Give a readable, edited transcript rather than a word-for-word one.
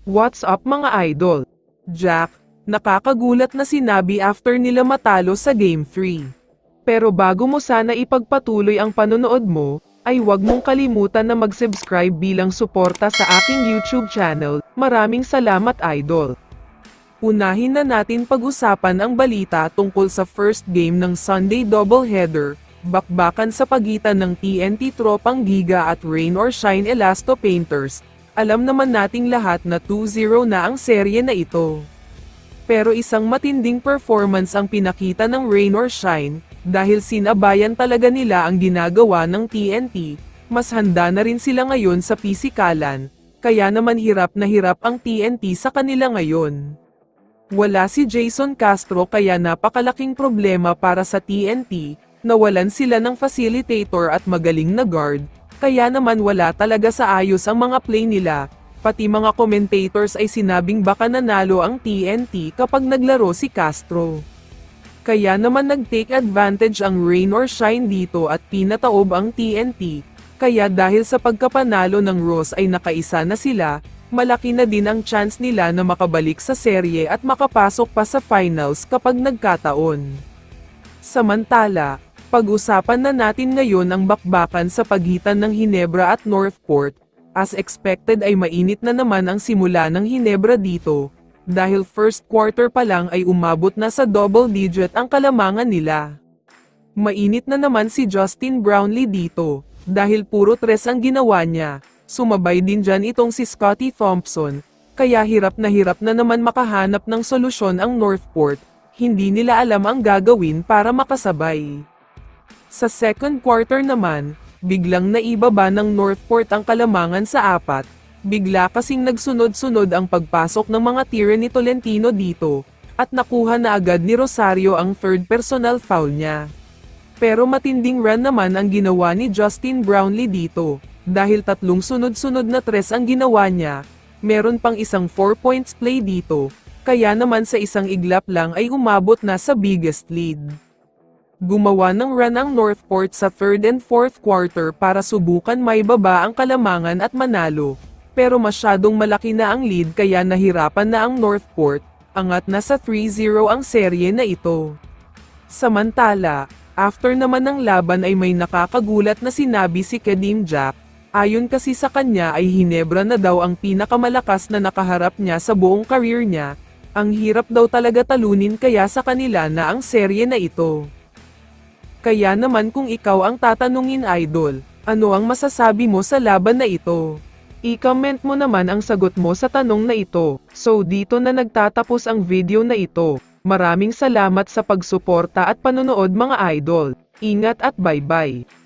What's up mga idol? Jack, nakakagulat na sinabi after nila matalo sa Game 3. Pero bago mo sana ipagpatuloy ang panonood mo, ay huwag mong kalimutan na mag-subscribe bilang suporta sa aking YouTube channel. Maraming salamat idol. Unahin na natin pag-usapan ang balita tungkol sa first game ng Sunday doubleheader, bakbakan sa pagitan ng TNT Tropang Giga at Rain or Shine Elasto Painters. Alam naman nating lahat na 2-0 na ang serye na ito. Pero isang matinding performance ang pinakita ng Rain or Shine, dahil sinabayan talaga nila ang ginagawa ng TNT, mas handa na rin sila ngayon sa pisikalan, kaya naman hirap na hirap ang TNT sa kanila ngayon. Wala si Jason Castro kaya napakalaking problema para sa TNT, nawalan sila ng facilitator at magaling na guard, kaya naman wala talaga sa ayos ang mga play nila, pati mga commentators ay sinabing baka nanalo ang TNT kapag naglaro si Castro. Kaya naman nag-take advantage ang Rain or Shine dito at pinataob ang TNT, kaya dahil sa pagkapanalo ng Ross ay nakaisa na sila, malaki na din ang chance nila na makabalik sa serye at makapasok pa sa finals kapag nagkataon. Samantala, pag-usapan na natin ngayon ang bakbakan sa pagitan ng Ginebra at Northport. As expected ay mainit na naman ang simula ng Ginebra dito, dahil first quarter pa lang ay umabot na sa double digit ang kalamangan nila. Mainit na naman si Justin Brownlee dito, dahil puro tres ang ginawa niya, sumabay din dyan itong si Scottie Thompson, kaya hirap na naman makahanap ng solusyon ang Northport, hindi nila alam ang gagawin para makasabay. Sa second quarter naman, biglang naibaba ng Northport ang kalamangan sa 4, bigla kasing nagsunod-sunod ang pagpasok ng mga tira ni Tolentino dito, at nakuha na agad ni Rosario ang third personal foul niya. Pero matinding run naman ang ginawa ni Justin Brownlee dito, dahil 3 sunod-sunod na tres ang ginawa niya, meron pang isang 4 points play dito, kaya naman sa isang iglap lang ay umabot na sa biggest lead. Gumawa ng run ang Northport sa third and fourth quarter para subukan maibaba ang kalamangan at manalo, pero masyadong malaki na ang lead kaya nahirapan na ang Northport, angat na sa 3-0 ang serye na ito. Samantala, after naman ng laban ay may nakakagulat na sinabi si Kadeem Jack, ayon kasi sa kanya ay Ginebra na daw ang pinakamalakas na nakaharap niya sa buong career niya, ang hirap daw talaga talunin kaya sa kanila na ang serye na ito. Kaya naman kung ikaw ang tatanungin idol, ano ang masasabi mo sa laban na ito? I-comment mo naman ang sagot mo sa tanong na ito. So dito na nagtatapos ang video na ito. Maraming salamat sa pagsuporta at panonood mga idol. Ingat at bye-bye.